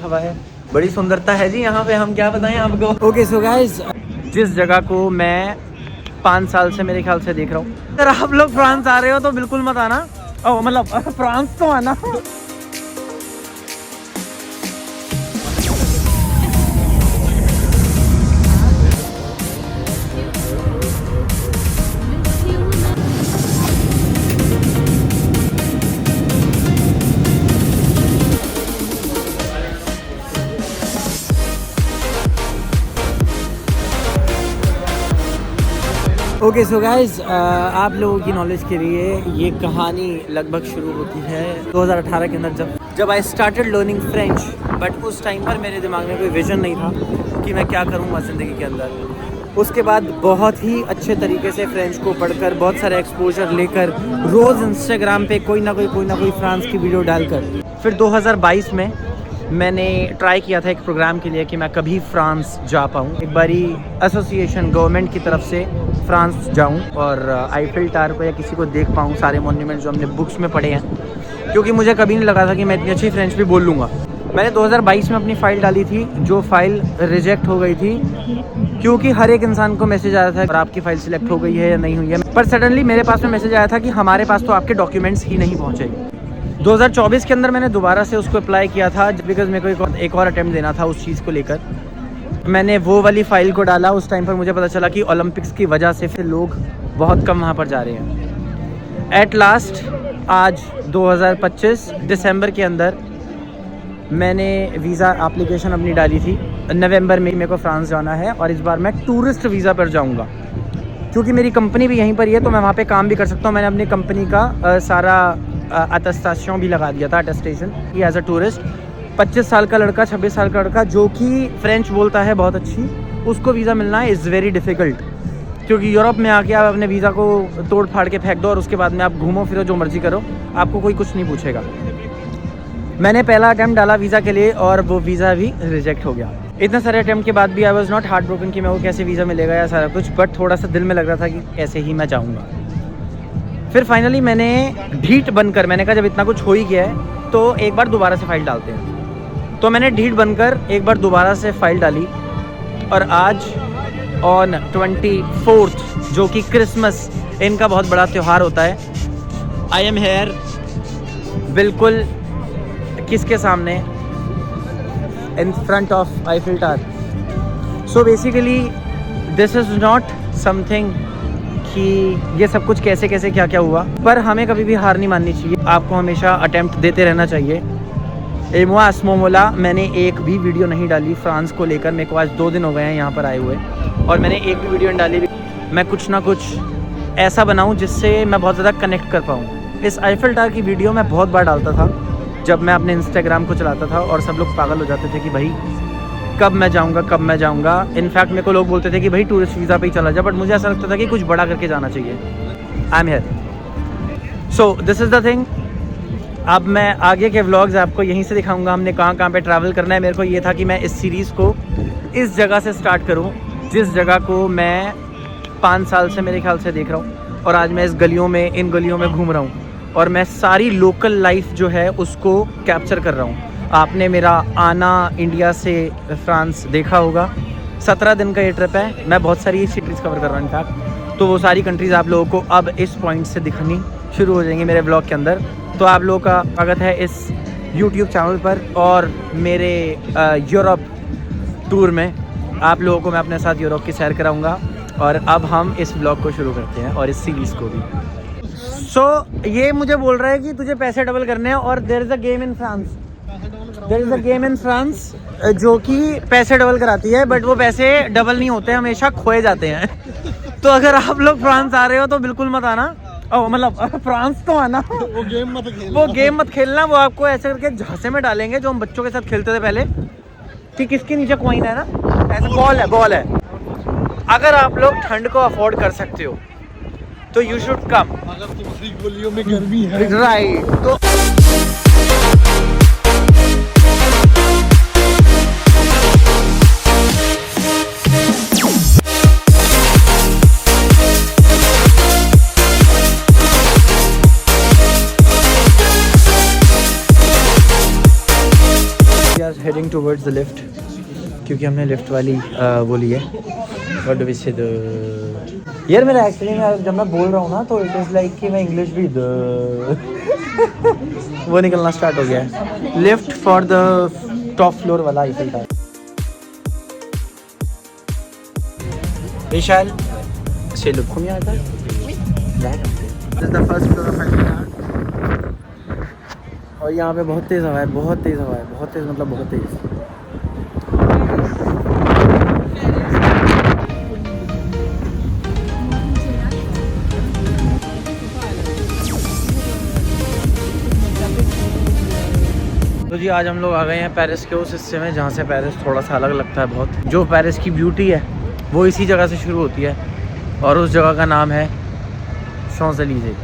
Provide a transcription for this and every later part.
हवा है, बड़ी सुंदरता है जी यहाँ पे, हम क्या बताएं आपको। ओके सो गाइस, जिस जगह को मैं 5 साल से मेरे ख्याल से देख रहा हूँ, अगर आप लोग फ्रांस आ रहे हो तो बिल्कुल मत आना, मतलब फ्रांस तो आना। ओके सो गाइज, आप लोगों की नॉलेज के लिए ये कहानी लगभग शुरू होती है 2018 के अंदर, जब I started learning French. But उस टाइम पर मेरे दिमाग में कोई विजन नहीं था कि मैं क्या करूँगा ज़िंदगी के अंदर। उसके बाद बहुत ही अच्छे तरीके से फ्रेंच को पढ़कर, बहुत सारे एक्सपोजर लेकर, रोज़ इंस्टाग्राम पे कोई ना कोई फ्रांस की वीडियो डालकर, फिर 2022 में मैंने ट्राई किया था एक प्रोग्राम के लिए कि मैं कभी फ्रांस जा पाऊँ, एक बारी एसोसिएशन गवर्नमेंट की तरफ से फ्रांस जाऊं और आईफिल टावर को या किसी को देख पाऊं, सारे मॉन्यूमेंट जो हमने बुक्स में पढ़े हैं, क्योंकि मुझे कभी नहीं लगा था कि मैं इतनी अच्छी फ्रेंच भी बोल लूँगा। मैंने 2022 में अपनी फ़ाइल डाली थी, जो फ़ाइल रिजेक्ट हो गई थी, क्योंकि हर एक इंसान को मैसेज आया था और आपकी फ़ाइल सिलेक्ट हो गई है या नहीं हुई है। पर सडनली मेरे पास में मैसेज आया था कि हमारे पास तो आपके डॉक्यूमेंट्स ही नहीं पहुँचे। 2024 के अंदर मैंने दोबारा से उसको अप्लाई किया था, बिकॉज मेरे को एक और अटैम्प्ट देना था उस चीज़ को लेकर। मैंने वो वाली फ़ाइल को डाला। उस टाइम पर मुझे पता चला कि ओलंपिक्स की वजह से फिर लोग बहुत कम वहाँ पर जा रहे हैं। एट लास्ट आज 2025 दिसंबर के अंदर मैंने वीज़ा एप्लीकेशन अपनी डाली थी। नवंबर में मेरे को फ्रांस जाना है और इस बार मैं टूरिस्ट वीज़ा पर जाऊँगा, क्योंकि मेरी कंपनी भी यहीं पर ही है, तो मैं वहाँ पे काम भी कर सकता हूँ। मैंने अपनी कंपनी का सारा अटेस्टेशन भी लगा दिया था, अटेस्टेशन कि एज अ टूरिस्ट 25 साल का लड़का, 26 साल का लड़का जो कि फ्रेंच बोलता है बहुत अच्छी, उसको वीज़ा मिलना इज़ वेरी डिफ़िकल्ट। क्योंकि यूरोप में आके आप अपने वीज़ा को तोड़ फाड़ के फेंक दो और उसके बाद में आप घूमो फिरो जो मर्ज़ी करो, आपको कोई कुछ नहीं पूछेगा। मैंने पहला अटैम्प्ट डाला वीज़ा के लिए और वो वीज़ा भी रिजेक्ट हो गया। इतने सारे अटैम्प्ट के बाद भी I was not heart broken कि मैं वो कैसे वीज़ा मिलेगा या सारा कुछ, बट थोड़ा सा दिल में लग रहा था कि कैसे ही मैं जाऊँगा। फिर फाइनली मैंने ढीठ बनकर, मैंने कहा जब इतना कुछ हो ही गया है तो एक बार दोबारा से फ़ाइल डालते हैं। तो मैंने ढीठ बनकर एक बार दोबारा से फ़ाइल डाली और आज ऑन 24th, जो कि क्रिसमस, इनका बहुत बड़ा त्यौहार होता है, आई एम हेयर बिल्कुल किसके सामने, in front of Eiffel tower. So basically this is not something कि ये सब कुछ कैसे कैसे क्या क्या हुआ, पर हमें कभी भी हार नहीं माननी चाहिए। आपको हमेशा अटेम्प्ट देते रहना चाहिए। एमोआ अस्मोमोला मैंने एक भी वीडियो नहीं डाली फ्रांस को लेकर। मेरे को आज 2 दिन हो गए हैं यहाँ पर आए हुए और मैंने एक भी वीडियो नहीं डाली। मैं कुछ ना कुछ ऐसा बनाऊँ जिससे मैं बहुत ज़्यादा कनेक्ट कर पाऊँ। इस आईफिल टावर की वीडियो मैं बहुत बार डालता था जब मैं अपने इंस्टाग्राम को चलाता था और सब लोग पागल हो जाते थे कि भाई कब मैं जाऊँगा। इनफैक्ट मेरे को लोग बोलते थे कि भाई टूरिस्ट वीज़ा पे ही चला जा, बट मुझे ऐसा लगता था कि कुछ बड़ा करके जाना चाहिए। I am here, so this is the thing. अब मैं आगे के व्लॉग्स आपको यहीं से दिखाऊंगा, हमने कहाँ कहाँ पे ट्रैवल करना है। मेरे को ये था कि मैं इस सीरीज़ को इस जगह से स्टार्ट करूँ, जिस जगह को मैं 5 साल से मेरे ख्याल से देख रहा हूँ, और आज मैं इन गलियों में घूम रहा हूँ और मैं सारी लोकल लाइफ जो है उसको कैप्चर कर रहा हूँ। आपने मेरा आना इंडिया से फ्रांस देखा होगा। 17 दिन का ये ट्रिप है। मैं बहुत सारी सिटीज़ कवर कर रहा हूँ इनफैक्ट, तो वो सारी कंट्रीज़ आप लोगों को अब इस पॉइंट से दिखनी शुरू हो जाएंगी मेरे ब्लॉग के अंदर। तो आप लोगों का स्वागत है इस यूट्यूब चैनल पर और मेरे यूरोप टूर में। आप लोगों को मैं अपने साथ यूरोप की सैर कराऊंगा और अब हम इस ब्लॉग को शुरू करते हैं और इस सीरीज़ को भी। ये मुझे बोल रहा है कि तुझे पैसे डबल करने हैं और there is a game in France जो कि पैसे डबल कराती है, बट वो पैसे डबल नहीं होते, हमेशा खोए जाते हैं। तो अगर आप लोग फ्रांस आ रहे हो तो बिल्कुल मत आना, मतलब फ्रांस तो आना, वो गेम मत खेलना। वो आपको ऐसे करके झांसे में डालेंगे जो हम बच्चों के साथ खेलते थे पहले, कि किसके नीचे कॉइन है ना, ऐसा बॉल है। अगर आप लोग ठंड को अफोर्ड कर सकते हो तो यू शुड कम। अगर तुम्हारी गोलियों में गर्मी है, राइट, तो heading going towards the lift, क्योंकि हमने लिफ्ट वाली वो ली है। व्हाट डू वी से यार मेरा एक्चुअली में जब मैं बोल रहा हूँ ना तो इट इज़ लाइक कि मैं इंग्लिश भी वो निकलना स्टार्ट हो गया है। Lift for the top floor वाला आईफिल टावर। विशाल से लुक घूम आता है। This is the first floor of Eiffel Tower। और यहाँ पे बहुत तेज़ हवा है, बहुत तेज़ हवा है, बहुत तेज़ मतलब बहुत तेज़। तो जी आज हम लोग आ गए हैं पेरिस के उस हिस्से में जहाँ से पेरिस थोड़ा सा अलग लगता है बहुत। जो पेरिस की ब्यूटी है वो इसी जगह से शुरू होती है और उस जगह का नाम है शॉन्ज़-एलिज़े।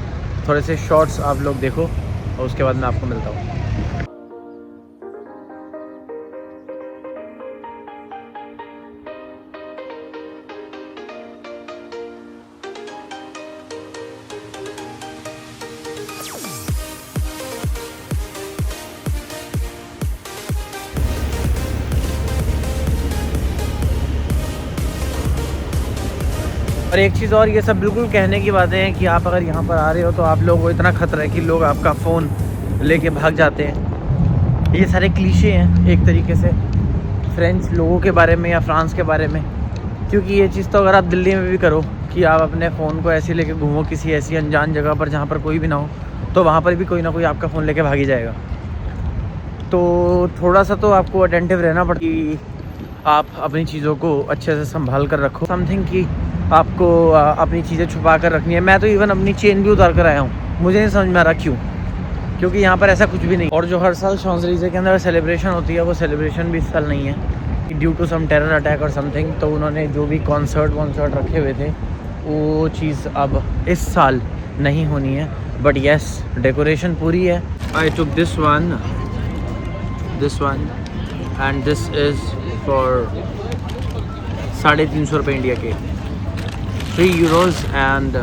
थोड़े से शॉर्ट्स आप लोग देखो और उसके बाद मैं आपको मिलता हूँ। और एक चीज़ और, ये सब बिल्कुल कहने की बातें हैं कि आप अगर यहाँ पर आ रहे हो तो आप लोगों को इतना खतरा है कि लोग आपका फ़ोन लेके भाग जाते हैं। ये सारे क्लीशे हैं एक तरीके से फ्रेंच लोगों के बारे में या फ्रांस के बारे में, क्योंकि ये चीज़ तो अगर आप दिल्ली में भी करो कि आप अपने फ़ोन को ऐसे लेके घूमो किसी ऐसी अनजान जगह पर जहाँ पर कोई भी ना हो, तो वहाँ पर भी कोई ना कोई आपका फ़ोन लेके भाग ही जाएगा। तो थोड़ा सा तो आपको अटेंटिव रहना पड़ता कि आप अपनी चीज़ों को अच्छे से संभाल कर रखो। समथिंग कि आपको अपनी चीज़ें छुपा कर रखनी है। मैं तो इवन अपनी चेन भी उतार कर आया हूँ, मुझे नहीं समझ में आ रहा क्यों, क्योंकि यहाँ पर ऐसा कुछ भी नहीं। और जो हर साल शॉन्ज़-एलिज़े के अंदर सेलिब्रेशन होती है वो सेलिब्रेशन भी इस साल नहीं है due to some terror attack और समथिंग। तो उन्होंने जो भी कॉन्सर्ट रखे हुए थे वो चीज़ अब इस साल नहीं होनी है। बट येस डेकोरेशन पूरी है। I took this one and this is for 350 रुपये इंडिया के, 3 euros and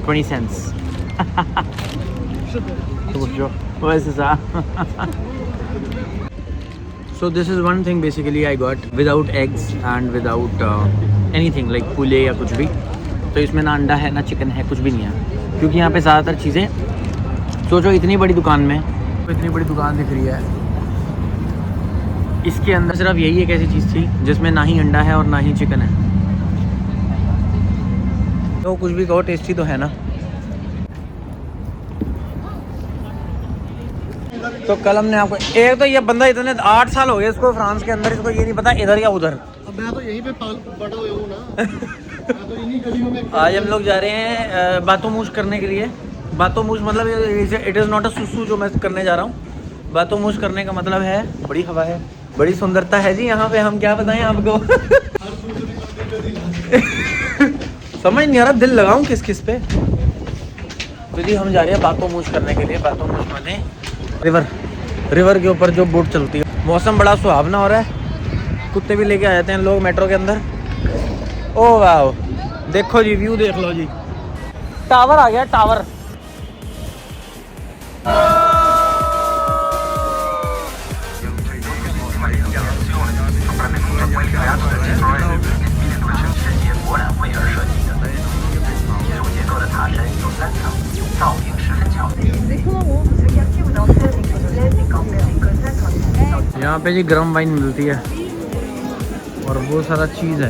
20 cents। So this is one thing basically I got without eggs and without anything like पुले या कुछ भी। तो इसमें ना अंडा है ना चिकन है, कुछ भी नहीं है, क्योंकि यहाँ पे ज़्यादातर चीज़ें सोचो इतनी बड़ी दुकान में इतनी बड़ी दुकान दिख रही है, इसके अंदर सिर्फ यही एक ऐसी चीज़ थी जिसमें ना ही अंडा है और ना ही चिकन है। तो कुछ भी कहो टेस्टी तो है ना। तो कल हमने आपको एक तो ये बंदा इतने 8 साल हो गए इसको फ्रांस के अंदर, इसको ये नहीं पता इधर या उधर। अब मैं तो यहीं पे बड़ा हुआ हूँ ना। मैं तो इन्हीं गलियों में। आज हम लोग जा रहे हैं बातों-मूछ करने के लिए। बातों-मूछ मतलब इट इज़ नॉट अ सुसु जो मैं करने जा रहा हूँ। बातों-मूछ करने का मतलब है बड़ी हवा है, बड़ी सुंदरता है जी यहाँ पे, हम क्या बताएं आपको। समझ नहीं आ रहा दिल लगाऊं किस किस पे। तो जी हम जा रहे हैं बातों-मूछ करने के लिए। बातों-मूछ माने रिवर के ऊपर जो बोट चलती है। मौसम बड़ा सुहावना हो रहा है, कुत्ते भी लेके आ जाते हैं लोग मेट्रो के अंदर। ओ वाह देखो जी व्यू देख लो जी, टावर आ गया टावर। यहाँ पे जी गर्म वाइन मिलती है और वो सारा चीज़ है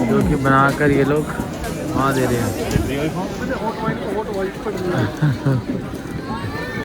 जो कि बनाकर ये लोग वहाँ दे रहे हैं।